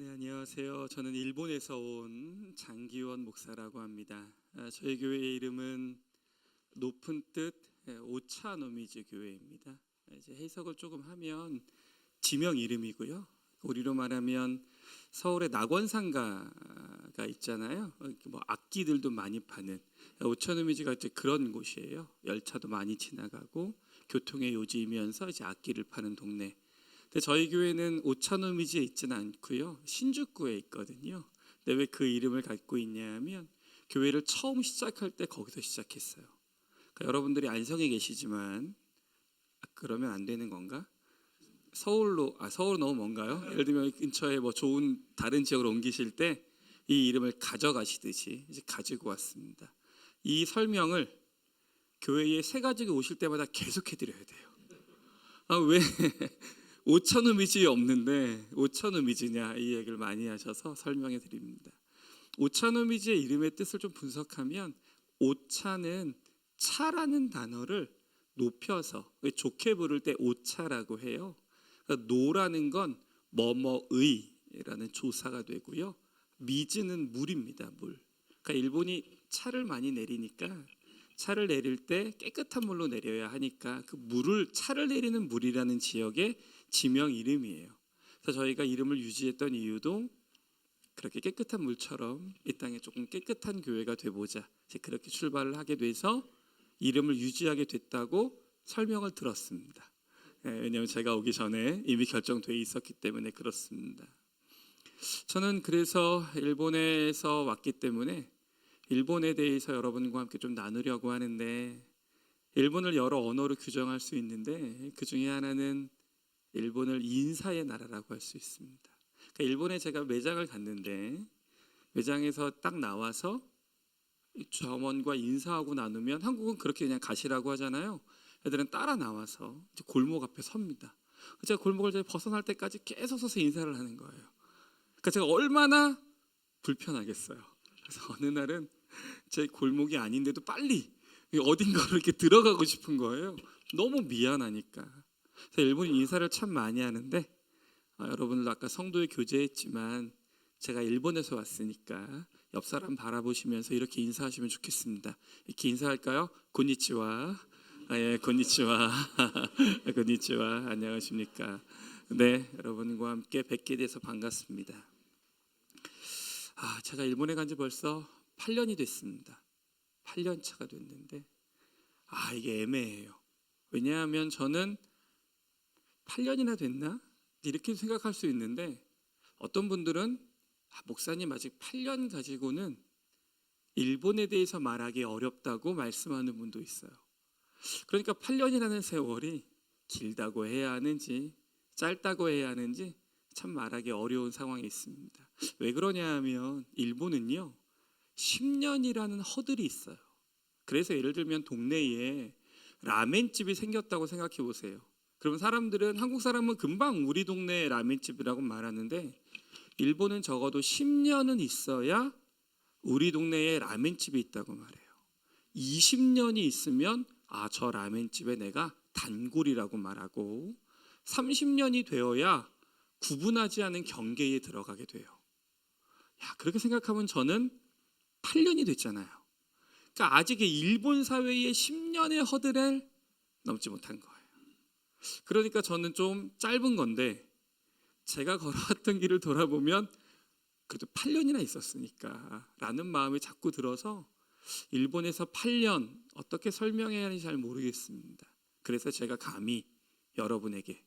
네, 안녕하세요. 저는 일본에서 온 장기원 목사라고 합니다. 저희 교회의 이름은 높은 뜻 오차노미즈 교회입니다. 이제 해석을 조금 하면 지명 이름이고요. 우리로 말하면 서울에 낙원상가가 있잖아요. 뭐 악기들도 많이 파는 오차노미즈가 이제 그런 곳이에요. 열차도 많이 지나가고 교통의 요지이면서 이제 악기를 파는 동네. 근데 저희 교회는 오차노미즈에 있지는 않고요, 신주쿠에 있거든요. 근데 왜 그 이름을 갖고 있냐면 교회를 처음 시작할 때 거기서 시작했어요. 그러니까 여러분들이 안성에 계시지만 그러면 안 되는 건가? 서울은 너무 먼가요? 예를 들면 근처에 뭐 좋은 다른 지역으로 옮기실 때 이 이름을 가져가시듯이 이제 가지고 왔습니다. 이 설명을 교회에 새 가지고 오실 때마다 계속 해드려야 돼요. 왜 오차노미즈 없는데 오차노미즈냐, 이 얘기를 많이 하셔서 설명해 드립니다. 오차노미즈의 이름의 뜻을 좀 분석하면, 오차는 차라는 단어를 높여서 좋게 부를 때 오차라고 해요. 그러니까 노라는 건 뭐뭐의라는 조사가 되고요, 미즈는 물입니다. 물. 그러니까 일본이 차를 많이 내리니까 차를 내릴 때 깨끗한 물로 내려야 하니까 그 물을, 차를 내리는 물이라는 지역의 지명 이름이에요. 그래서 저희가 이름을 유지했던 이유도 그렇게 깨끗한 물처럼 이 땅에 조금 깨끗한 교회가 되보자, 이제 그렇게 출발을 하게 돼서 이름을 유지하게 됐다고 설명을 들었습니다. 왜냐하면 제가 오기 전에 이미 결정돼 있었기 때문에 그렇습니다. 저는 그래서 일본에서 왔기 때문에 일본에 대해서 여러분과 함께 좀 나누려고 하는데, 일본을 여러 언어로 규정할 수 있는데 그 중에 하나는 일본을 인사의 나라라고 할 수 있습니다. 그러니까 일본에 제가 매장을 갔는데 매장에서 딱 나와서 점원과 인사하고 나누면, 한국은 그렇게 그냥 가시라고 하잖아요. 애들은 따라 나와서 이제 골목 앞에 섭니다. 제가 골목을 이제 벗어날 때까지 계속 서서 인사를 하는 거예요. 그러니까 제가 얼마나 불편하겠어요. 그래서 어느 날은 제 골목이 아닌데도 빨리 어딘가로 이렇게 들어가고 싶은 거예요. 너무 미안하니까. 그래서 일본인 인사를 참 많이 하는데, 여러분들 아까 성도에 교제했지만 제가 일본에서 왔으니까 옆 사람 바라보시면서 이렇게 인사하시면 좋겠습니다. 이렇게 인사할까요? 곤니치와. 예, 곤니치와. 곤니치와. 안녕하십니까? 네, 여러분과 함께 뵙게 돼서 반갑습니다. 제가 일본에 간 지 벌써 8년이 됐습니다. 8년 차가 됐는데 이게 애매해요. 왜냐하면 저는 8년이나 됐나? 이렇게 생각할 수 있는데, 어떤 분들은 목사님 아직 8년 가지고는 일본에 대해서 말하기 어렵다고 말씀하는 분도 있어요. 그러니까 8년이라는 세월이 길다고 해야 하는지 짧다고 해야 하는지 참 말하기 어려운 상황에 있습니다. 왜 그러냐 하면 일본은요 10년이라는 허들이 있어요. 그래서 예를 들면 동네에 라멘집이 생겼다고 생각해 보세요. 그러면 사람들은, 한국 사람은 금방 우리 동네 라멘집이라고 말하는데, 일본은 적어도 10년은 있어야 우리 동네에 라멘집이 있다고 말해요. 20년이 있으면 저 라멘집에 내가 단골이라고 말하고, 30년이 되어야 구분하지 않은 경계에 들어가게 돼요. 그렇게 생각하면 저는 8년이 됐잖아요. 그러니까 아직 일본 사회의 10년의 허들을 넘지 못한 거예요. 그러니까 저는 좀 짧은 건데, 제가 걸어왔던 길을 돌아보면 그래도 8년이나 있었으니까 라는 마음이 자꾸 들어서, 일본에서 8년 어떻게 설명해야 하는지 잘 모르겠습니다. 그래서 제가 감히 여러분에게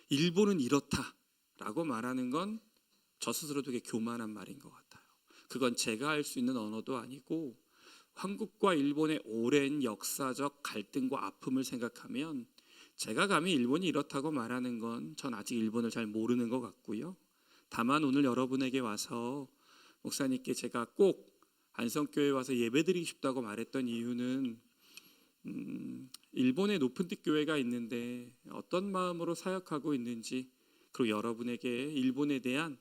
일본은 이렇다라고 말하는 건 저 스스로 되게 교만한 말인 것 같아요. 그건 제가 할 수 있는 언어도 아니고, 한국과 일본의 오랜 역사적 갈등과 아픔을 생각하면 제가 감히 일본이 이렇다고 말하는 건 전 아직 일본을 잘 모르는 것 같고요. 다만 오늘 여러분에게 와서 목사님께 제가 꼭 안성교회에 와서 예배드리고 싶다고 말했던 이유는, 일본의 높은 뜻 교회가 있는데 어떤 마음으로 사역하고 있는지, 그리고 여러분에게 일본에 대한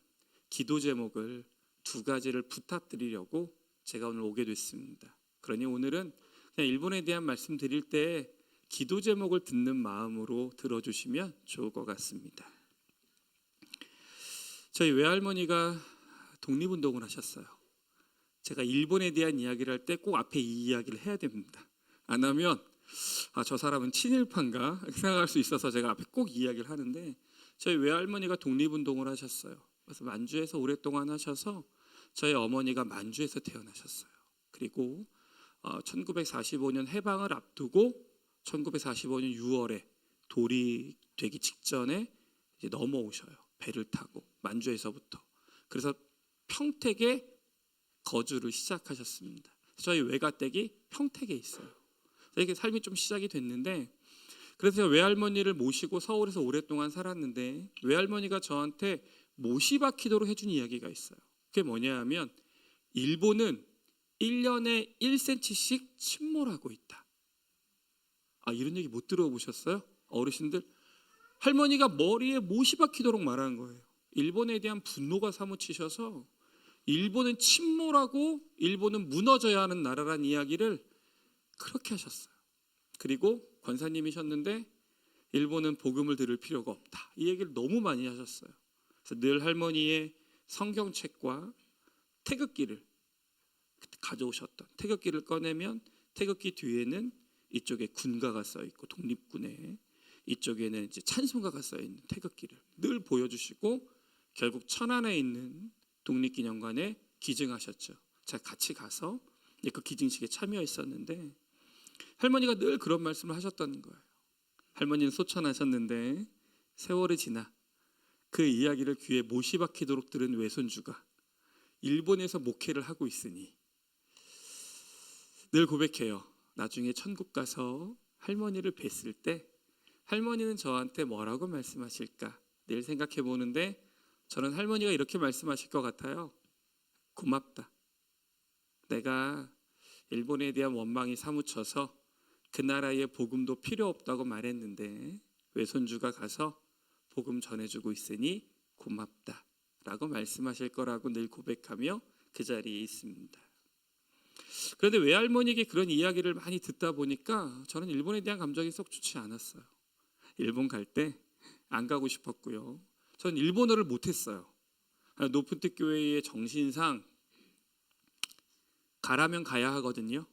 기도 제목을 2가지를 부탁드리려고 제가 오늘 오게 됐습니다. 그러니 오늘은 그냥 일본에 대한 말씀 드릴 때 기도 제목을 듣는 마음으로 들어주시면 좋을 것 같습니다. 저희 외할머니가 독립운동을 하셨어요. 제가 일본에 대한 이야기를 할 때 꼭 앞에 이 이야기를 해야 됩니다. 안 하면 저 사람은 친일파인가 생각할 수 있어서 제가 앞에 꼭 이야기를 하는데, 저희 외할머니가 독립운동을 하셨어요. 그래서 만주에서 오랫동안 하셔서 저희 어머니가 만주에서 태어나셨어요. 그리고 1945년 해방을 앞두고 1945년 6월에 돌이 되기 직전에 이제 넘어오셔요. 배를 타고 만주에서부터. 그래서 평택에 거주를 시작하셨습니다. 저희 외가댁이 평택에 있어요. 이렇게 삶이 좀 시작이 됐는데, 그래서 제가 외할머니를 모시고 서울에서 오랫동안 살았는데, 외할머니가 저한테 모시바키도로 해준 이야기가 있어요. 그게 뭐냐 하면, 일본은 1년에 1cm씩 침몰하고 있다. 이런 얘기 못 들어보셨어요? 어르신들? 할머니가 머리에 못이 박히도록 말하는 거예요. 일본에 대한 분노가 사무치셔서 일본은 침몰하고 일본은 무너져야 하는 나라라는 이야기를 그렇게 하셨어요. 그리고 권사님이셨는데 일본은 복음을 들을 필요가 없다, 이 얘기를 너무 많이 하셨어요. 그래서 늘 할머니의 성경책과 태극기를 가져오셨던, 태극기를 꺼내면 태극기 뒤에는 이쪽에 군가가 써 있고 독립군에, 이쪽에는 이제 찬송가가 써 있는 태극기를 늘 보여주시고 결국 천안에 있는 독립기념관에 기증하셨죠. 제가 같이 가서 그 기증식에 참여했었는데 할머니가 늘 그런 말씀을 하셨던 거예요. 할머니는 소천하셨는데 세월이 지나 그 이야기를 귀에 못이 박히도록 들은 외손주가 일본에서 목회를 하고 있으니 늘 고백해요. 나중에 천국 가서 할머니를 뵀을 때 할머니는 저한테 뭐라고 말씀하실까 늘 생각해 보는데, 저는 할머니가 이렇게 말씀하실 것 같아요. 고맙다. 내가 일본에 대한 원망이 사무쳐서 그 나라의 복음도 필요 없다고 말했는데 외손주가 가서 복음 전해주고 있으니 고맙다 라고 말씀하실 거라고 늘 고백하며 그 자리에 있습니다. 그런데 외할머니에게 그런 이야기를 많이 듣다 보니까 저는 일본에 대한 감정이 썩 좋지 않았어요. 일본 갈 때 안 가고 싶었고요. 저는 일본어를 못했어요. 높은 뜻 교회의 정신상 가라면 가야 하거든요.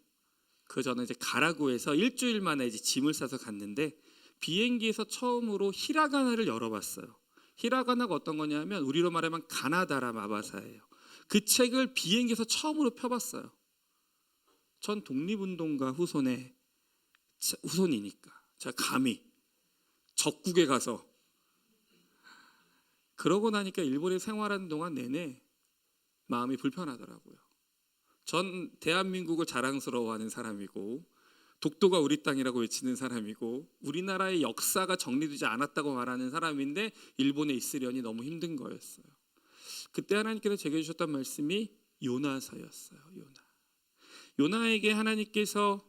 저는 이제 가라고 해서 일주일 만에 이제 짐을 싸서 갔는데 비행기에서 처음으로 히라가나를 열어봤어요. 히라가나가 어떤 거냐면 우리로 말하면 가나다라 마바사예요. 그 책을 비행기에서 처음으로 펴봤어요. 전 독립운동가 후손이니까 제가 감히 적국에 가서, 그러고 나니까 일본에 생활하는 동안 내내 마음이 불편하더라고요. 전 대한민국을 자랑스러워하는 사람이고 독도가 우리 땅이라고 외치는 사람이고 우리나라의 역사가 정리되지 않았다고 말하는 사람인데 일본에 있으려니 너무 힘든 거였어요. 그때 하나님께서 제게 주셨던 말씀이 요나서였어요. 요나에게 하나님께서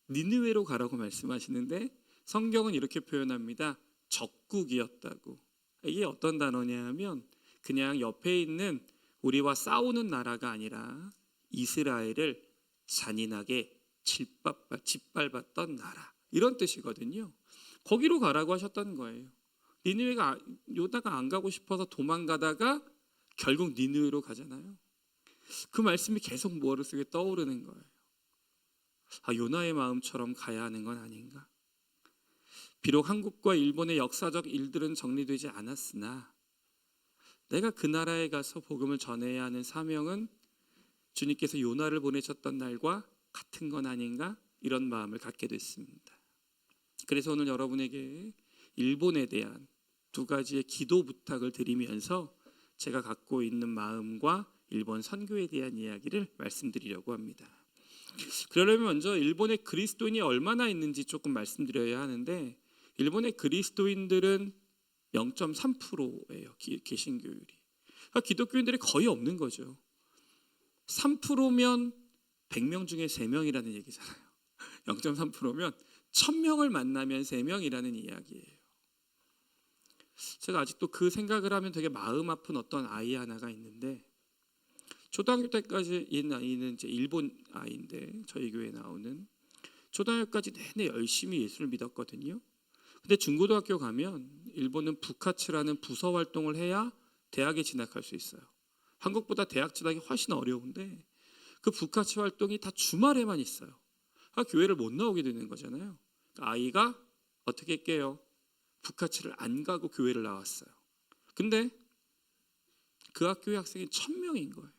니느웨로 가라고 말씀하시는데 성경은 이렇게 표현합니다. 적국이었다고. 이게 어떤 단어냐 하면 그냥 옆에 있는 우리와 싸우는 나라가 아니라 이스라엘을 잔인하게 짓밟았던 나라, 이런 뜻이거든요. 거기로 가라고 하셨던 거예요. 니느웨가 요나가 안 가고 싶어서 도망가다가 결국 니느웨로 가잖아요. 그 말씀이 계속 머릿속에 떠오르는 거예요. 요나의 마음처럼 가야 하는 건 아닌가? 비록 한국과 일본의 역사적 일들은 정리되지 않았으나 내가 그 나라에 가서 복음을 전해야 하는 사명은 주님께서 요나를 보내셨던 날과 같은 건 아닌가? 이런 마음을 갖게 됐습니다. 그래서 오늘 여러분에게 일본에 대한 두 가지의 기도 부탁을 드리면서 제가 갖고 있는 마음과 일본 선교에 대한 이야기를 말씀드리려고 합니다. 그러려면 먼저 일본의 그리스도인이 얼마나 있는지 조금 말씀드려야 하는데, 일본의 그리스도인들은 0.3%예요. 개신교율이. 그러니까 기독교인들이 거의 없는 거죠. 3%면 100명 중에 3명이라는 얘기잖아요. 0.3%면 1000명을 만나면 3명이라는 이야기예요. 제가 아직도 그 생각을 하면 되게 마음 아픈 어떤 아이 하나가 있는데, 초등학교 때까지 이 아이는 이제 일본 아이인데 저희 교회에 나오는, 초등학교까지 내내 열심히 예수를 믿었거든요. 근데 중고등학교 가면 일본은 부카츠라는 부서 활동을 해야 대학에 진학할 수 있어요. 한국보다 대학 진학이 훨씬 어려운데 그 북카치 활동이 다 주말에만 있어요. 교회를 못 나오게 되는 거잖아요. 아이가 어떻게 할게요? 북카치를 안 가고 교회를 나왔어요. 근데 그 학교의 학생이 1,000명인 거예요.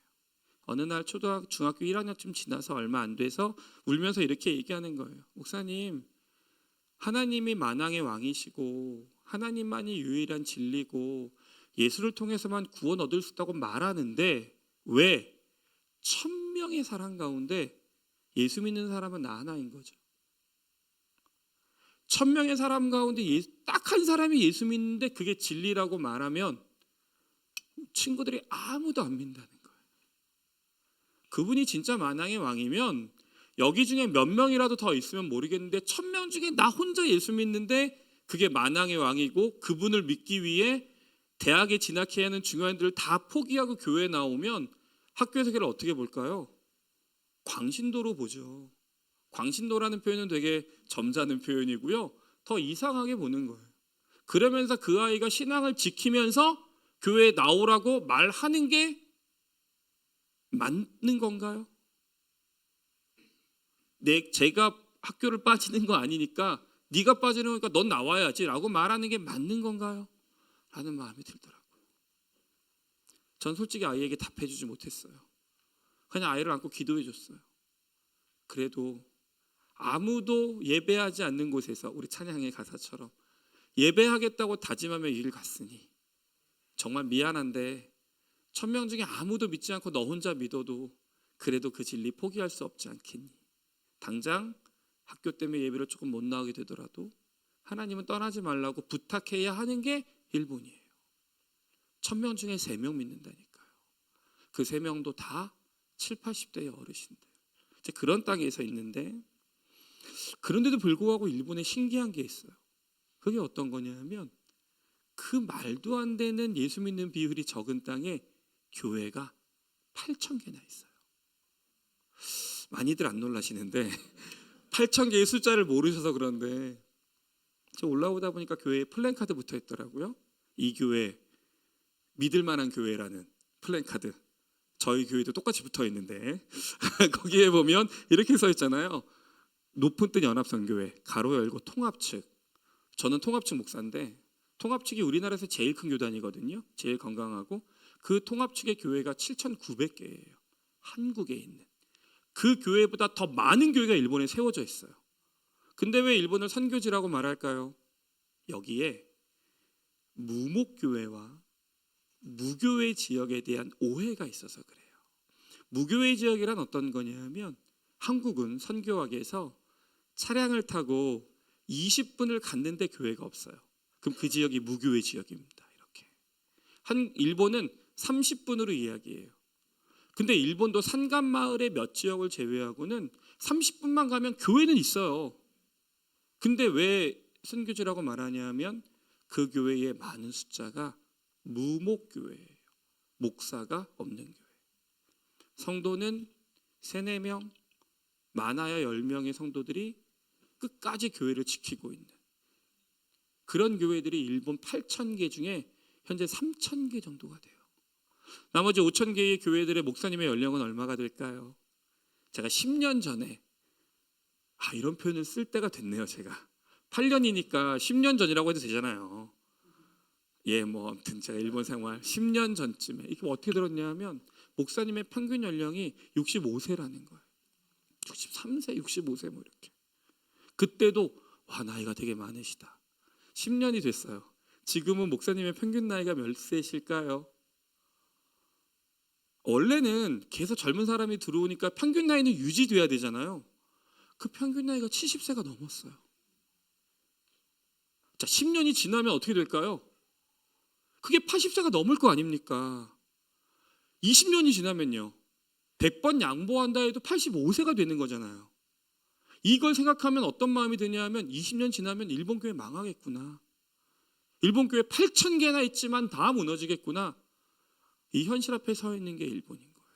어느 날 중학교 1학년쯤 지나서 얼마 안 돼서 울면서 이렇게 얘기하는 거예요. 목사님, 하나님이 만왕의 왕이시고 하나님만이 유일한 진리고 예수를 통해서만 구원 얻을 수 있다고 말하는데 왜 1,000명의 사람 가운데 예수 믿는 사람은 나 하나인 거죠. 1,000명의 사람 가운데 딱 한 사람이 예수 믿는데 그게 진리라고 말하면 친구들이 아무도 안 믿는다는 거예요. 그분이 진짜 만왕의 왕이면 여기 중에 몇 명이라도 더 있으면 모르겠는데 1,000명 중에 나 혼자 예수 믿는데 그게 만왕의 왕이고 그분을 믿기 위해 대학에 진학해야 하는 중요한 일을 다 포기하고 교회에 나오면 학교의 세계를 어떻게 볼까요? 광신도로 보죠. 광신도라는 표현은 되게 점잖은 표현이고요. 더 이상하게 보는 거예요. 그러면서 그 아이가 신앙을 지키면서 교회에 나오라고 말하는 게 맞는 건가요? 제가 학교를 빠지는 거 아니니까 네가 빠지는 거니까 넌 나와야지 라고 말하는 게 맞는 건가요? 라는 마음이 들더라고요. 전 솔직히 아이에게 답해주지 못했어요. 그냥 아이를 안고 기도해 줬어요. 그래도 아무도 예배하지 않는 곳에서 우리 찬양의 가사처럼 예배하겠다고 다짐하며 이 길 갔으니 정말 미안한데 1,000명 중에 아무도 믿지 않고 너 혼자 믿어도 그래도 그 진리 포기할 수 없지 않겠니? 당장 학교 때문에 예배를 조금 못 나오게 되더라도 하나님은 떠나지 말라고 부탁해야 하는 게 일본이에요. 1,000명 중에 3명 믿는다니까요. 그 3명도 다 7, 80대의 어르신들. 이제 그런 땅에 서 있는데 그런데도 불구하고 일본에 신기한 게 있어요. 그게 어떤 거냐면 그 말도 안 되는 예수 믿는 비율이 적은 땅에 교회가 8,000개나 있어요. 많이들 안 놀라시는데 8,000개의 숫자를 모르셔서 그런데 저 올라오다 보니까 교회에 플랜카드 붙어 있더라고요. 이 교회 믿을 만한 교회라는 플랜카드. 저희 교회도 똑같이 붙어 있는데 거기에 보면 이렇게 써 있잖아요. 높은 뜻 연합선교회 가로 열고 통합측. 저는 통합측 목사인데 통합측이 우리나라에서 제일 큰 교단이거든요. 제일 건강하고 그 통합측의 교회가 7,900개예요. 한국에 있는. 그 교회보다 더 많은 교회가 일본에 세워져 있어요. 근데 왜 일본을 선교지라고 말할까요? 여기에 무목교회와 무교회 지역에 대한 오해가 있어서 그래요. 무교회 지역이란 어떤 거냐면 한국은 선교하기 위해서 차량을 타고 20분을 갔는데 교회가 없어요. 그럼 그 지역이 무교회 지역입니다. 이렇게. 일본은 30분으로 이야기해요. 근데 일본도 산간마을의 몇 지역을 제외하고는 30분만 가면 교회는 있어요. 근데 왜 선교지라고 말하냐면 그 교회의 많은 숫자가 무목교회예요. 목사가 없는 교회. 성도는 3, 4명, 많아야 10명의 성도들이 끝까지 교회를 지키고 있는 그런 교회들이 일본 8,000개 중에 현재 3,000개 정도가 돼요. 나머지 5,000개의 교회들의 목사님의 연령은 얼마가 될까요? 제가 10년 전에 이런 표현을 쓸 때가 됐네요. 제가 8년이니까 10년 전이라고 해도 되잖아요. 아무튼 제가 일본 생활 10년 전쯤에 이게 어떻게 들었냐면 목사님의 평균 연령이 65세라는 거예요. 63세, 65세 뭐 이렇게. 그때도 나이가 되게 많으시다. 10년이 됐어요. 지금은 목사님의 평균 나이가 몇 세실까요? 원래는 계속 젊은 사람이 들어오니까 평균 나이는 유지돼야 되잖아요. 그 평균 나이가 70세가 넘었어요. 자, 10년이 지나면 어떻게 될까요? 그게 80세가 넘을 거 아닙니까? 20년이 지나면요. 100번 양보한다 해도 85세가 되는 거잖아요. 이걸 생각하면 어떤 마음이 드냐면 20년 지나면 일본 교회 망하겠구나. 일본 교회 8,000개나 있지만 다 무너지겠구나. 이 현실 앞에 서 있는 게 일본인 거예요.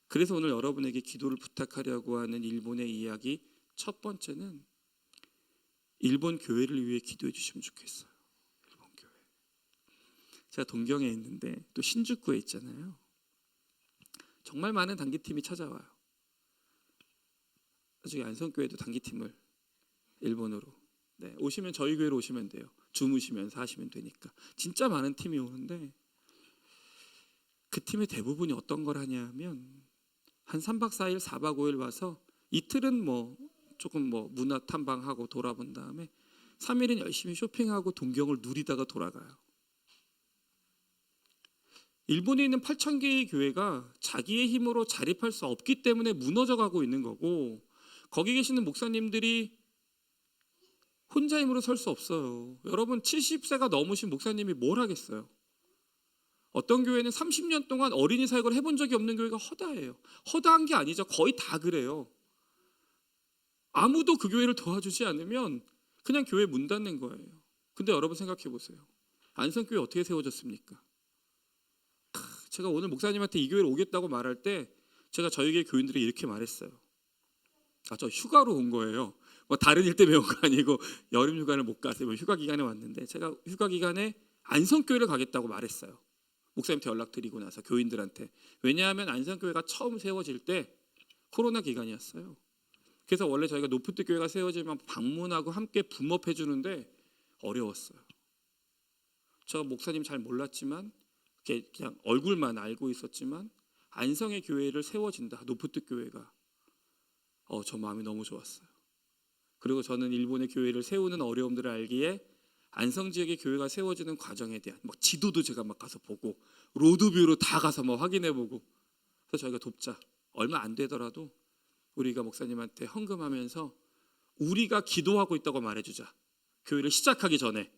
그래서 오늘 여러분에게 기도를 부탁하려고 하는 일본의 이야기 첫 번째는 일본 교회를 위해 기도해 주시면 좋겠어요. 일본 교회. 제가 동경에 있는데 또 신주쿠에 있잖아요. 정말 많은 단기팀이 찾아와요. 나중에 안성교회도 단기팀을 일본으로. 네, 오시면 저희 교회로 오시면 돼요. 주무시면서 하시면 되니까. 진짜 많은 팀이 오는데 그 팀의 대부분이 어떤 걸 하냐면 한 3박 4일, 4박 5일 와서 이틀은 조금 문화 탐방하고 돌아본 다음에 3일은 열심히 쇼핑하고 동경을 누리다가 돌아가요. 일본에 있는 8,000개의 교회가 자기의 힘으로 자립할 수 없기 때문에 무너져 가고 있는 거고, 거기 계시는 목사님들이 혼자 힘으로 설 수 없어요. 여러분 70세가 넘으신 목사님이 뭘 하겠어요? 어떤 교회는 30년 동안 어린이 사역을 해본 적이 없는 교회가 허다해요. 허다한 게 아니죠. 거의 다 그래요. 아무도 그 교회를 도와주지 않으면 그냥 교회 문 닫는 거예요. 근데 여러분 생각해 보세요. 안성교회 어떻게 세워졌습니까? 제가 오늘 목사님한테 이 교회를 오겠다고 말할 때 제가 저희 교회 교인들이 이렇게 말했어요. 저 휴가로 온 거예요. 다른 일 때문에 온 거 아니고 여름 휴가를 못 가서 휴가 기간에 왔는데, 제가 휴가 기간에 안성교회를 가겠다고 말했어요. 목사님한테 연락드리고 나서 교인들한테. 왜냐하면 안성교회가 처음 세워질 때 코로나 기간이었어요. 그래서 원래 저희가 노프트 교회가 세워지면 방문하고 함께 붐업해 주는데 어려웠어요. 제가 목사님 잘 몰랐지만 그냥 얼굴만 알고 있었지만 안성의 교회를 세워진다, 노프트 교회가. 저 마음이 너무 좋았어요. 그리고 저는 일본의 교회를 세우는 어려움들을 알기에 안성 지역의 교회가 세워지는 과정에 대한 지도도 제가 가서 보고 로드뷰로 다 가서 확인해 보고. 그래서 저희가 돕자. 얼마 안 되더라도 우리가 목사님한테 헌금하면서 우리가 기도하고 있다고 말해주자. 교회를 시작하기 전에.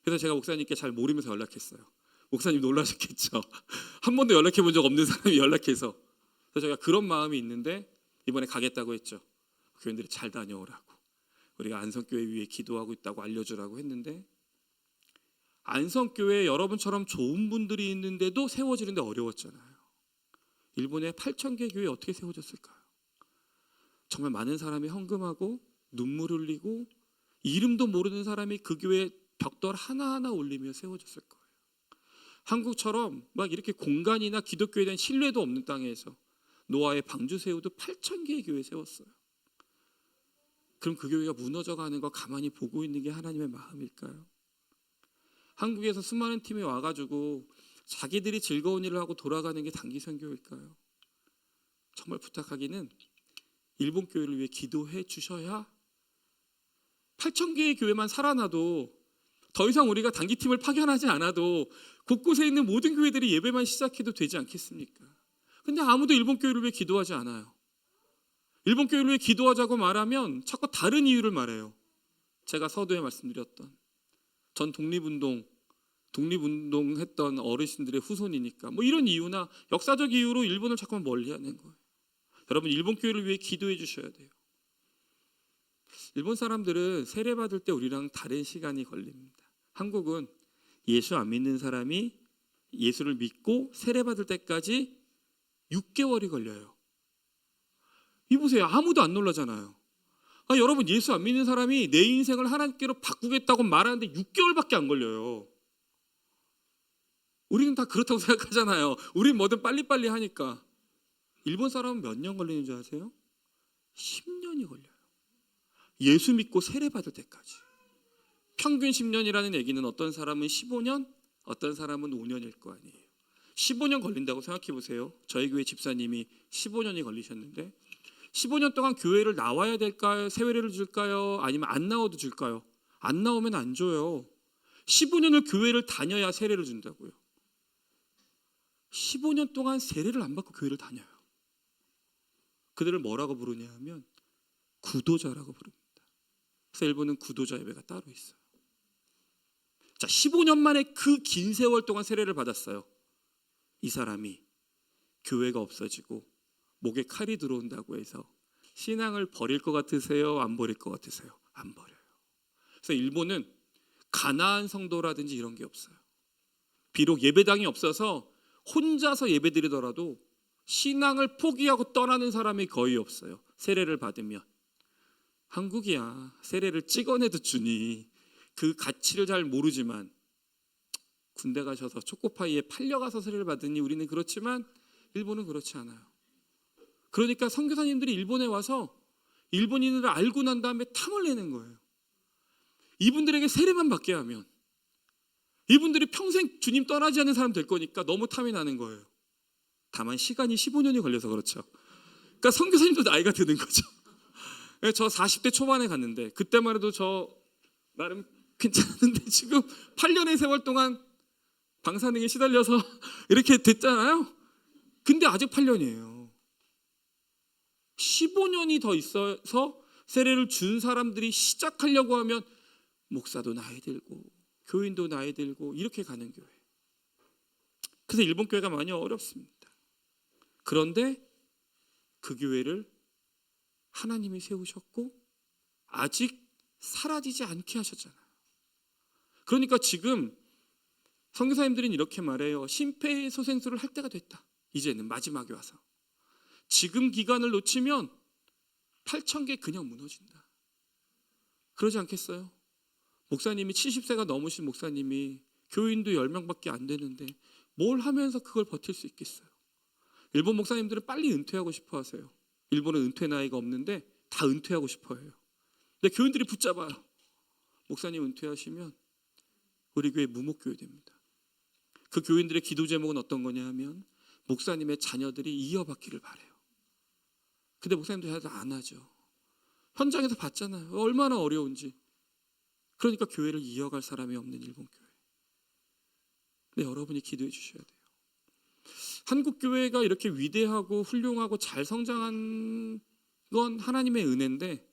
그래서 제가 목사님께 잘 모르면서 연락했어요. 목사님 놀라셨겠죠. 한 번도 연락해 본 적 없는 사람이 연락해서. 그래서 제가 그런 마음이 있는데 이번에 가겠다고 했죠. 교인들이 잘 다녀오라고, 우리가 안성교회 위에 기도하고 있다고 알려주라고 했는데, 안성교회에 여러분처럼 좋은 분들이 있는데도 세워지는데 어려웠잖아요. 일본의 8,000개 교회 어떻게 세워졌을까요? 정말 많은 사람이 헌금하고 눈물 흘리고 이름도 모르는 사람이 그 교회 벽돌 하나하나 올리며 세워졌을 거예요. 한국처럼 이렇게 공간이나 기독교에 대한 신뢰도 없는 땅에서 노아의 방주새우도 8,000개의 교회 세웠어요. 그럼 그 교회가 무너져가는 거 가만히 보고 있는 게 하나님의 마음일까요? 한국에서 수많은 팀이 와가지고 자기들이 즐거운 일을 하고 돌아가는 게 단기 선교일까요? 정말 부탁하기는 일본 교회를 위해 기도해 주셔야 8,000개의 교회만 살아나도 더 이상 우리가 단기팀을 파견하지 않아도 곳곳에 있는 모든 교회들이 예배만 시작해도 되지 않겠습니까? 근데 아무도 일본 교회를 위해 기도하지 않아요. 일본 교회를 위해 기도하자고 말하면 자꾸 다른 이유를 말해요. 제가 서두에 말씀드렸던, 전 독립운동 했던 어르신들의 후손이니까 이런 이유나 역사적 이유로 일본을 자꾸 멀리하는 거예요. 여러분, 일본 교회를 위해 기도해 주셔야 돼요. 일본 사람들은 세례 받을 때 우리랑 다른 시간이 걸립니다. 한국은 예수 안 믿는 사람이 예수를 믿고 세례 받을 때까지 6개월이 걸려요. 이 보세요. 아무도 안 놀라잖아요. 여러분, 예수 안 믿는 사람이 내 인생을 하나님께로 바꾸겠다고 말하는데 6개월밖에 안 걸려요. 우리는 다 그렇다고 생각하잖아요. 우린 뭐든 빨리빨리 하니까. 일본 사람은 몇 년 걸리는 줄 아세요? 10년이 걸려요. 예수 믿고 세례 받을 때까지. 평균 10년이라는 얘기는 어떤 사람은 15년, 어떤 사람은 5년일 거 아니에요. 15년 걸린다고 생각해 보세요. 저희 교회 집사님이 15년이 걸리셨는데 15년 동안 교회를 나와야 될까요? 세례를 줄까요? 아니면 안 나와도 줄까요? 안 나오면 안 줘요. 15년을 교회를 다녀야 세례를 준다고요. 15년 동안 세례를 안 받고 교회를 다녀요. 그들을 뭐라고 부르냐 하면 구도자라고 부릅니다. 그래서 일본은 구도자 예배가 따로 있어요. 자, 15년 만에 그 긴 세월 동안 세례를 받았어요. 이 사람이 교회가 없어지고 목에 칼이 들어온다고 해서 신앙을 버릴 것 같으세요? 안 버릴 것 같으세요? 안 버려요. 그래서 일본은 가나안 성도라든지 이런 게 없어요. 비록 예배당이 없어서 혼자서 예배드리더라도 신앙을 포기하고 떠나는 사람이 거의 없어요. 세례를 받으면. 한국이야 세례를 찍어내도 주니 그 가치를 잘 모르지만 군대 가셔서 초코파이에 팔려가서 세례를 받으니 우리는 그렇지만 일본은 그렇지 않아요. 그러니까 선교사님들이 일본에 와서 일본인을 알고 난 다음에 탐을 내는 거예요. 이분들에게 세례만 받게 하면 이분들이 평생 주님 떠나지 않는 사람 될 거니까 너무 탐이 나는 거예요. 다만 시간이 15년이 걸려서 그렇죠. 그러니까 선교사님도 나이가 드는 거죠. 저 40대 초반에 갔는데 그때만 해도 저 나름 괜찮았는데 지금 8년의 세월 동안 방사능에 시달려서 이렇게 됐잖아요. 근데 아직 8년이에요. 15년이 더 있어서 세례를 준 사람들이 시작하려고 하면 목사도 나이 들고 교인도 나이 들고 이렇게 가는 교회. 그래서 일본 교회가 많이 어렵습니다. 그런데 그 교회를 하나님이 세우셨고 아직 사라지지 않게 하셨잖아요. 그러니까 지금 선교사님들은 이렇게 말해요. 심폐소생술을 할 때가 됐다. 이제는 마지막에 와서. 지금 기간을 놓치면 8,000개 그냥 무너진다. 그러지 않겠어요? 목사님이 70세가 넘으신 목사님이 교인도 10명밖에 안 되는데 뭘 하면서 그걸 버틸 수 있겠어요? 일본 목사님들은 빨리 은퇴하고 싶어 하세요. 일본은 은퇴 나이가 없는데 다 은퇴하고 싶어 해요. 근데 교인들이 붙잡아요. 목사님 은퇴하시면 우리 교회 무목교회 됩니다. 그 교인들의 기도 제목은 어떤 거냐 하면 목사님의 자녀들이 이어받기를 바래요. 근데 목사님들 잘 안 하죠. 현장에서 봤잖아요. 얼마나 어려운지. 그러니까 교회를 이어갈 사람이 없는 일본 교회. 근데 여러분이 기도해 주셔야 돼요. 한국 교회가 이렇게 위대하고 훌륭하고 잘 성장한 건 하나님의 은혜인데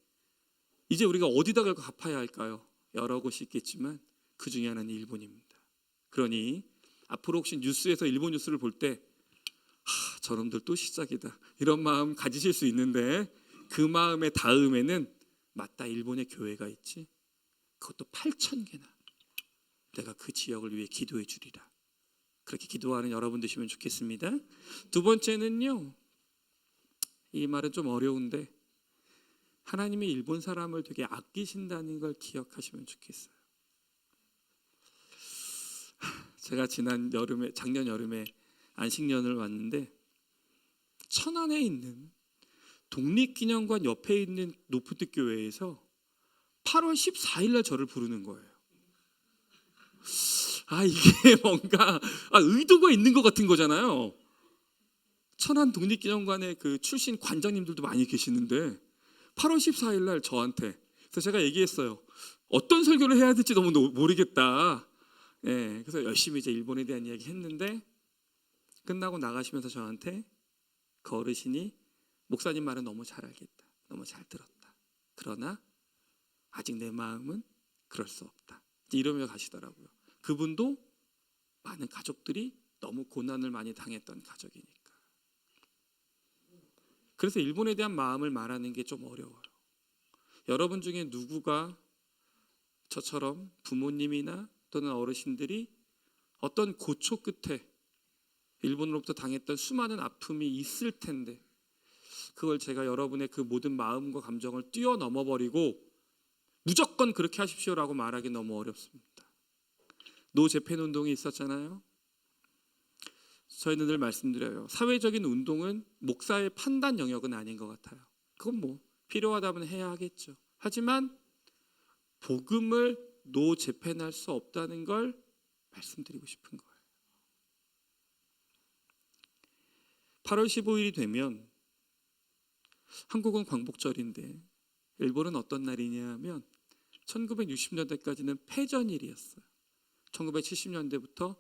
이제 우리가 어디다 걸고 갚아야 할까요? 여러 곳이 있겠지만 그 중에 하나는 일본입니다. 그러니 앞으로 혹시 뉴스에서 일본 뉴스를 볼 때 저놈들 또 시작이다 이런 마음 가지실 수 있는데 그 마음의 다음에는 맞다 일본의 교회가 있지 그것도 8,000개나 내가 그 지역을 위해 기도해 주리라. 그렇게 기도하는 여러분 되시면 좋겠습니다. 두 번째는요, 이 말은 좀 어려운데 하나님이 일본 사람을 되게 아끼신다는 걸 기억하시면 좋겠어요. 제가 작년 여름에 안식년을 왔는데 천안에 있는 독립기념관 옆에 있는 노프트 교회에서 8월 14일 날 저를 부르는 거예요. 이게 뭔가 의도가 있는 것 같은 거잖아요. 천안 독립기념관의 그 출신 관장님들도 많이 계시는데 8월 14일 날 저한테 그래서 제가 얘기했어요. 어떤 설교를 해야 될지 너무 모르겠다. 그래서 열심히 이제 일본에 대한 이야기 했는데 끝나고 나가시면서 저한테 그 어르신이 목사님 말은 너무 잘 알겠다. 너무 잘 들었다. 그러나 아직 내 마음은 그럴 수 없다. 이러며 가시더라고요. 그분도 많은 가족들이 너무 고난을 많이 당했던 가족이니까. 그래서 일본에 대한 마음을 말하는 게 좀 어려워요. 여러분 중에 누구가 저처럼 부모님이나 또는 어르신들이 어떤 고초 끝에 일본으로부터 당했던 수많은 아픔이 있을 텐데 그걸 제가 여러분의 그 모든 마음과 감정을 뛰어넘어 버리고 무조건 그렇게 하십시오라고 말하기 너무 어렵습니다. 노 재팬 운동이 있었잖아요. 저희는 늘 말씀드려요. 사회적인 운동은 목사의 판단 영역은 아닌 것 같아요. 그건 뭐 필요하다면 해야 하겠죠. 하지만 복음을 노 재팬할 수 없다는 걸 말씀드리고 싶은 거예요. 8월 15일이 되면 한국은 광복절인데 일본은 어떤 날이냐 하면 1960년대까지는 패전일이었어요. 1970년대부터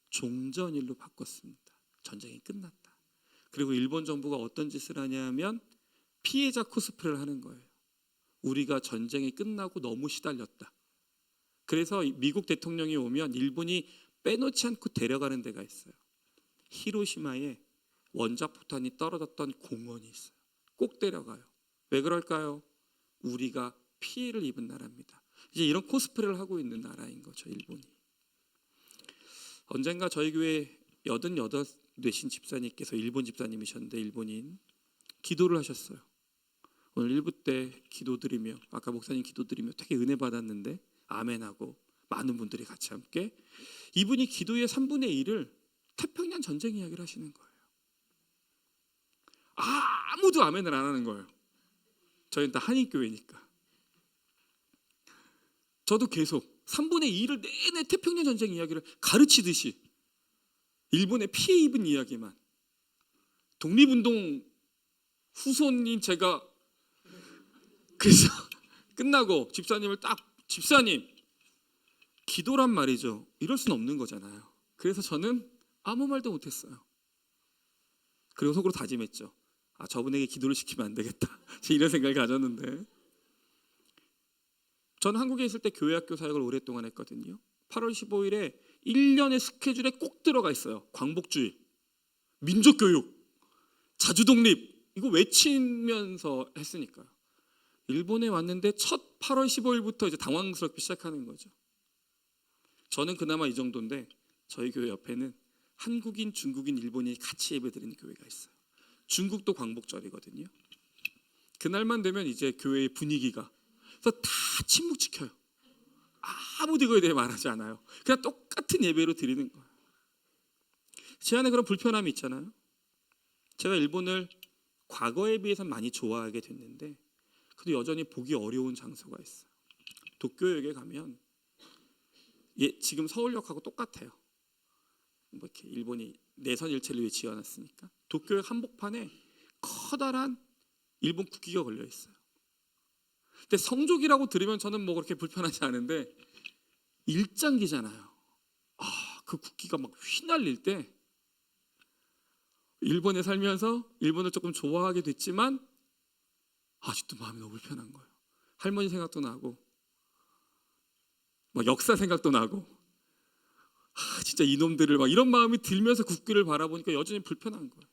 종전일로 바꿨습니다. 전쟁이 끝났다. 그리고 일본 정부가 어떤 짓을 하냐 하면 피해자 코스프레를 하는 거예요. 우리가 전쟁이 끝나고 너무 시달렸다. 그래서 미국 대통령이 오면 일본이 빼놓지 않고 데려가는 데가 있어요. 히로시마에 원자폭탄이 떨어졌던 공원이 있어요. 꼭 데려가요. 왜 그럴까요? 우리가 피해를 입은 나라입니다. 이제 이런 코스프레를 하고 있는 나라인 거죠, 일본이. 언젠가 저희 교회 88 되신 집사님께서 일본 집사님이셨는데 일본인 기도를 하셨어요. 오늘 1부 때 기도드리며 아까 목사님 기도드리며 되게 은혜 받았는데 아멘하고 많은 분들이 같이 함께 이분이 기도의 3분의 1을 태평양 전쟁 이야기를 하시는 거예요. 아무도 아멘을 안 하는 거예요. 저희는 다 한인교회니까. 저도 계속 3분의 2를 내내 태평양 전쟁 이야기를 가르치듯이 일본의 피해 입은 이야기만, 독립운동 후손인 제가 그래서 끝나고 집사님을 딱, 집사님 기도란 말이죠, 이럴 수는 없는 거잖아요. 그래서 저는 아무 말도 못했어요. 그리고 속으로 다짐했죠. 저분에게 기도를 시키면 안 되겠다. 이런 생각을 가졌는데, 저는 한국에 있을 때 교회학교 사역을 오랫동안 했거든요. 8월 15일에 1년의 스케줄에 꼭 들어가 있어요. 광복주의, 민족교육, 자주독립, 이거 외치면서 했으니까요. 일본에 왔는데 첫 8월 15일부터 이제 당황스럽게 시작하는 거죠. 저는 그나마 이 정도인데 저희 교회 옆에는 한국인, 중국인, 일본인이 같이 예배드리는 교회가 있어요. 중국도 광복절이거든요. 그날만 되면 이제 교회의 분위기가, 그래서 다 침묵 지켜요. 아무도 이거에 대해 말하지 않아요. 그냥 똑같은 예배로 드리는 거예요. 제 안에 그런 불편함이 있잖아요. 제가 일본을 과거에 비해서는 많이 좋아하게 됐는데 그래도 여전히 보기 어려운 장소가 있어요. 도쿄역에 가면 지금 서울역하고 똑같아요. 뭐 이렇게 일본이 내선 일체를 위해 지어놨으니까 도쿄역 한복판에 커다란 일본 국기가 걸려 있어요. 근데 성족이라고 들으면 저는 뭐 그렇게 불편하지 않은데 일장기잖아요. 그 국기가 막 휘날릴 때 일본에 살면서 일본을 조금 좋아하게 됐지만 아직도 마음이 너무 불편한 거예요. 할머니 생각도 나고 막 역사 생각도 나고 진짜 이놈들을 막 이런 마음이 들면서 국기를 바라보니까 여전히 불편한 거예요.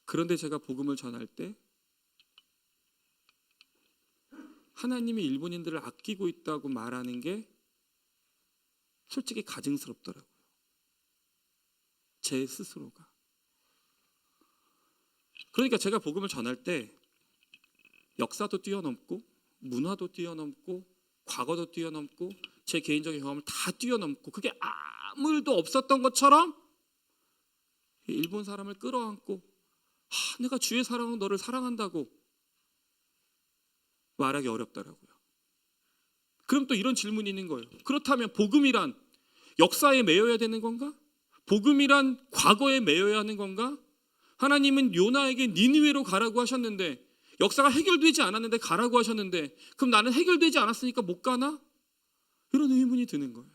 그런데 제가 복음을 전할 때 하나님이 일본인들을 아끼고 있다고 말하는 게 솔직히 가증스럽더라고요. 제 스스로가. 그러니까 제가 복음을 전할 때 역사도 뛰어넘고 문화도 뛰어넘고 과거도 뛰어넘고 제 개인적인 경험을 다 뛰어넘고 그게 아무 일도 없었던 것처럼 일본 사람을 끌어안고 내가 주의 사랑으로 너를 사랑한다고 말하기 어렵더라고요. 그럼 또 이런 질문이 있는 거예요. 그렇다면 복음이란 역사에 매여야 되는 건가? 복음이란 과거에 매여야 하는 건가? 하나님은 요나에게 니느웨로 가라고 하셨는데 역사가 해결되지 않았는데 가라고 하셨는데 그럼 나는 해결되지 않았으니까 못 가나? 이런 의문이 드는 거예요.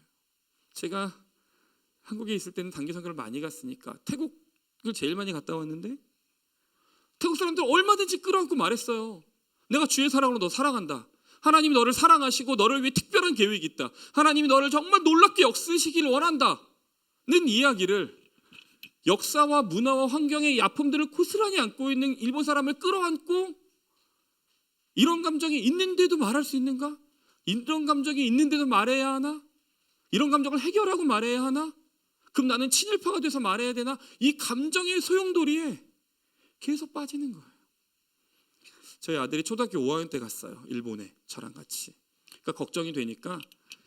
제가 한국에 있을 때는 단기 선교를 많이 갔으니까 태국을 제일 많이 갔다 왔는데 태국 사람들 얼마든지 끌어안고 말했어요. 내가 주의 사랑으로 너 사랑한다. 하나님이 너를 사랑하시고 너를 위해 특별한 계획이 있다. 하나님이 너를 정말 놀랍게 역쓰시기를 원한다 는 이야기를 역사와 문화와 환경의 아픔들을 고스란히 안고 있는 일본 사람을 끌어안고 이런 감정이 있는데도 말할 수 있는가? 이런 감정이 있는데도 말해야 하나? 이런 감정을 해결하고 말해야 하나? 그럼 나는 친일파가 돼서 말해야 되나? 이 감정의 소용돌이에 계속 빠지는 거예요. 저희 아들이 초등학교 5학년 때 갔어요. 일본에 저랑 같이. 그러니까 걱정이 되니까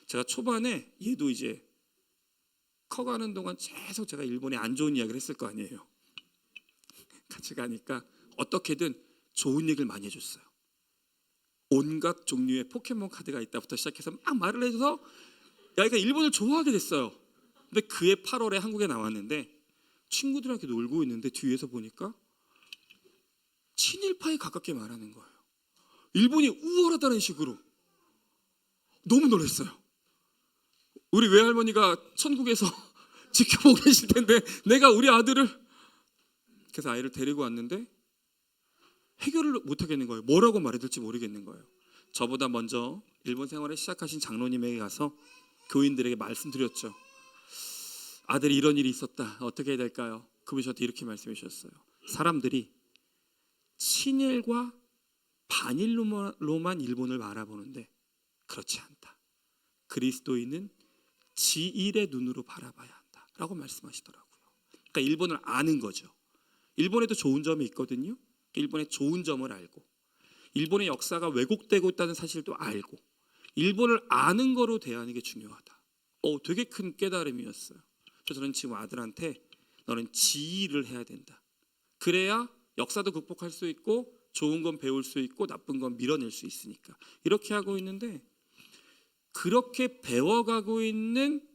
제가 초반에 얘도 이제 커가는 동안 계속 제가 일본에 안 좋은 이야기를 했을 거 아니에요. 같이 가니까 어떻게든 좋은 얘기를 많이 해줬어요. 온갖 종류의 포켓몬 카드가 있다부터 시작해서 막 말을 해줘서 얘가 일본을 좋아하게 됐어요. 근데 그해 8월에 한국에 나왔는데 친구들한테 놀고 있는데 뒤에서 보니까 친일파에 가깝게 말하는 거예요. 일본이 우월하다는 식으로. 너무 놀랐어요. 우리 외할머니가 천국에서 지켜보고 계실 텐데 내가 우리 아들을, 그래서 아이를 데리고 왔는데 해결을 못 하겠는 거예요. 뭐라고 말해야 될지 모르겠는 거예요. 저보다 먼저 일본 생활을 시작하신 장로님에게 가서 교인들에게 말씀드렸죠. 아들이 이런 일이 있었다. 어떻게 해야 될까요? 그분이 저한테 이렇게 말씀해 주셨어요. 사람들이 친일과 반일로만 일본을 바라보는데 그렇지 않다. 그리스도인은 지일의 눈으로 바라봐야 한다 라고 말씀하시더라고요. 그러니까 일본을 아는 거죠. 일본에도 좋은 점이 있거든요. 일본의 좋은 점을 알고 일본의 역사가 왜곡되고 있다는 사실도 알고 일본을 아는 거로 대하는 게 중요하다. 되게 큰 깨달음이었어요. 그래서 저는 지금 아들한테 너는 지휘를 해야 된다. 그래야 역사도 극복할 수 있고 좋은 건 배울 수 있고 나쁜 건 밀어낼 수 있으니까 이렇게 하고 있는데, 그렇게 배워가고 있는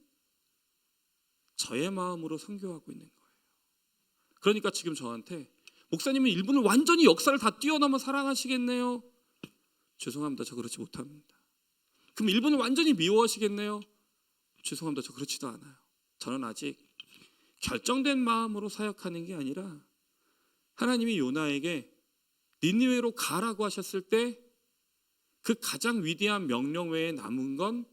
저의 마음으로 선교하고 있는 거예요. 그러니까 지금 저한테 목사님은 일본을 완전히 역사를 다 뛰어넘어 사랑하시겠네요. 죄송합니다. 저 그렇지 못합니다. 그럼 일본을 완전히 미워하시겠네요. 죄송합니다. 저 그렇지도 않아요. 저는 아직 결정된 마음으로 사역하는 게 아니라 하나님이 요나에게 니느웨로 가라고 하셨을 때 그 가장 위대한 명령 외에 남은 건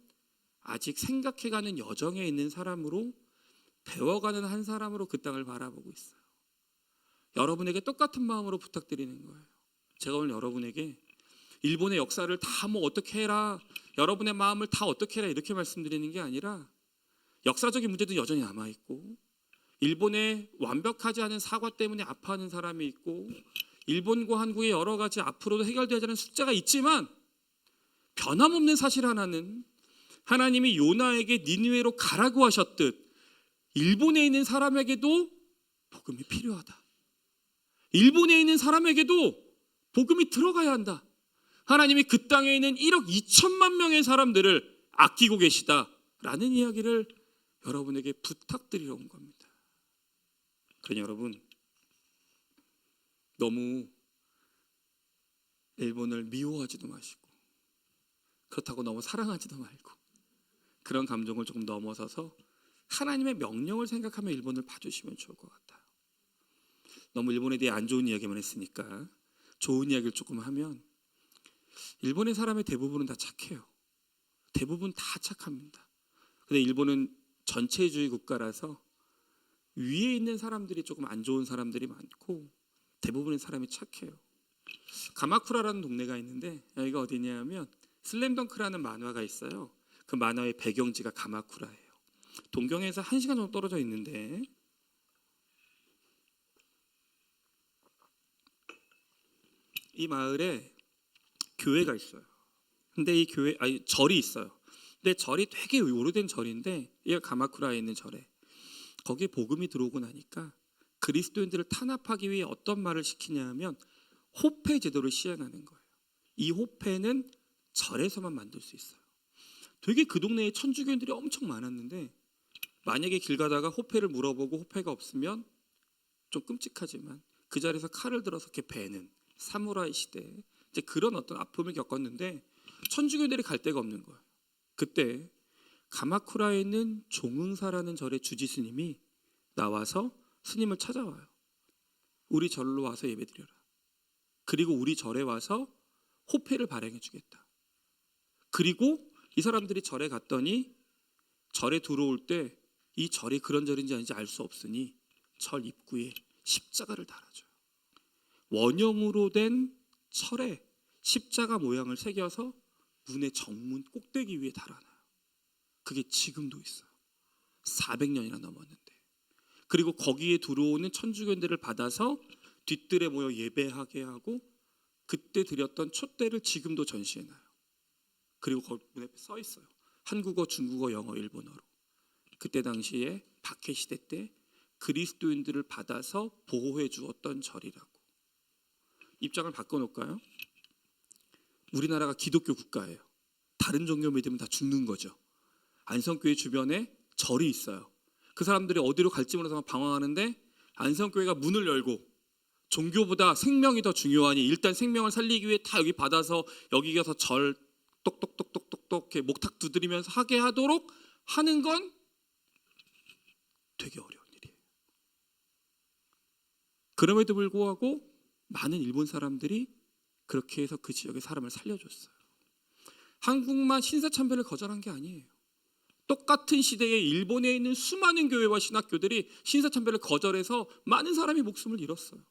아직 생각해가는 여정에 있는 사람으로, 배워가는 한 사람으로 그 땅을 바라보고 있어요. 여러분에게 똑같은 마음으로 부탁드리는 거예요. 제가 오늘 여러분에게 일본의 역사를 다 뭐 어떻게 해라, 여러분의 마음을 다 어떻게 해라 이렇게 말씀드리는 게 아니라, 역사적인 문제도 여전히 남아있고 일본의 완벽하지 않은 사과 때문에 아파하는 사람이 있고 일본과 한국의 여러 가지 앞으로도 해결되지 않은 숙제가 있지만, 변함없는 사실 하나는 하나님이 요나에게 니느웨로 가라고 하셨듯 일본에 있는 사람에게도 복음이 필요하다. 일본에 있는 사람에게도 복음이 들어가야 한다. 하나님이 그 땅에 있는 1억 2천만 명의 사람들을 아끼고 계시다라는 이야기를 여러분에게 부탁드리러 온 겁니다. 그러니 여러분, 너무 일본을 미워하지도 마시고 그렇다고 너무 사랑하지도 말고, 그런 감정을 조금 넘어서서 하나님의 명령을 생각하며 일본을 봐주시면 좋을 것 같아요. 너무 일본에 대해 안 좋은 이야기만 했으니까 좋은 이야기를 조금 하면, 일본의 사람의 대부분은 다 착해요. 대부분 다 착합니다. 근데 일본은 전체주의 국가라서 위에 있는 사람들이 조금 안 좋은 사람들이 많고 대부분의 사람이 착해요. 가마쿠라라는 동네가 있는데, 여기가 어디냐면 슬램덩크라는 만화가 있어요. 그 만화의 배경지가 가마쿠라예요. 동경에서 1시간 정도 떨어져 있는데, 이 마을에 교회가 있어요. 근데 이 교회, 절이 있어요. 근데 절이 되게 오래된 절인데, 얘가 가마쿠라에 있는 절에, 거기에 복음이 들어오고 나니까 그리스도인들을 탄압하기 위해 어떤 말을 시키냐 하면 호패 제도를 시행하는 거예요. 이 호패는 절에서만 만들 수 있어요. 되게 그 동네에 천주교인들이 엄청 많았는데, 만약에 길 가다가 호패를 물어보고 호패가 없으면 좀 끔찍하지만 그 자리에서 칼을 들어서 이렇게 베는 사무라이 시대, 이제 그런 어떤 아픔을 겪었는데 천주교인들이 갈 데가 없는 거예요. 그때 가마쿠라에 있는 종응사라는 절의 주지스님이 나와서 스님을 찾아와요. 우리 절로 와서 예배드려라. 그리고 우리 절에 와서 호패를 발행해 주겠다. 그리고 이 사람들이 절에 갔더니 절에 들어올 때 이 절이 그런 절인지 아닌지 알 수 없으니 절 입구에 십자가를 달아줘요. 원형으로 된 철에 십자가 모양을 새겨서 문의 정문 꼭대기 위에 달아놔요. 그게 지금도 있어요. 400년이나 넘었는데. 그리고 거기에 들어오는 천주교인들을 받아서 뒤뜰에 모여 예배하게 하고 그때 드렸던 촛대를 지금도 전시해놔요. 그리고 거기 문 앞에 써 있어요. 한국어, 중국어, 영어, 일본어로. 그때 당시에 박해 시대 때 그리스도인들을 받아서 보호해 주었던 절이라고. 입장을 바꿔놓을까요? 우리나라가 기독교 국가예요. 다른 종교 믿으면 다 죽는 거죠. 안성교회 주변에 절이 있어요. 그 사람들이 어디로 갈지 몰라서 방황하는데 안성교회가 문을 열고, 종교보다 생명이 더 중요하니 일단 생명을 살리기 위해 다 여기 받아서 여기 가서 절 똑똑똑똑똑똑 이렇게 목탁 두드리면서 하게 하도록 하는 건 되게 어려운 일이에요. 그럼에도 불구하고 많은 일본 사람들이 그렇게 해서 그 지역의 사람을 살려줬어요. 한국만 신사참배를 거절한 게 아니에요. 똑같은 시대에 일본에 있는 수많은 교회와 신학교들이 신사참배를 거절해서 많은 사람이 목숨을 잃었어요.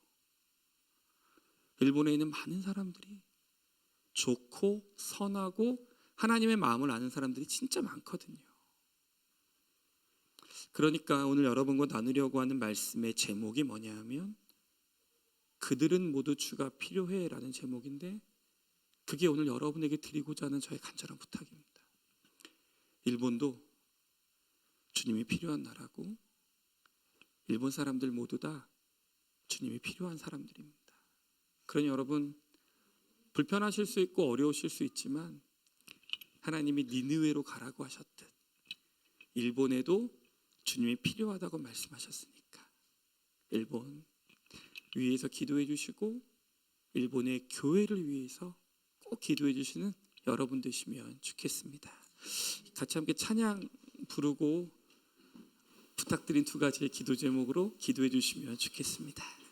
일본에 있는 많은 사람들이 좋고 선하고 하나님의 마음을 아는 사람들이 진짜 많거든요. 그러니까 오늘 여러분과 나누려고 하는 말씀의 제목이 뭐냐 하면 그들은 모두 주가 필요해 라는 제목인데, 그게 오늘 여러분에게 드리고자 하는 저의 간절한 부탁입니다. 일본도 주님이 필요한 나라고 일본 사람들 모두 다 주님이 필요한 사람들입니다. 그러니 여러분 불편하실 수 있고 어려우실 수 있지만 하나님이 니느웨로 가라고 하셨듯 일본에도 주님이 필요하다고 말씀하셨으니까 일본 위에서 기도해 주시고 일본의 교회를 위해서 꼭 기도해 주시는 여러분 되시면 좋겠습니다. 같이 함께 찬양 부르고 부탁드린 두 가지의 기도 제목으로 기도해 주시면 좋겠습니다.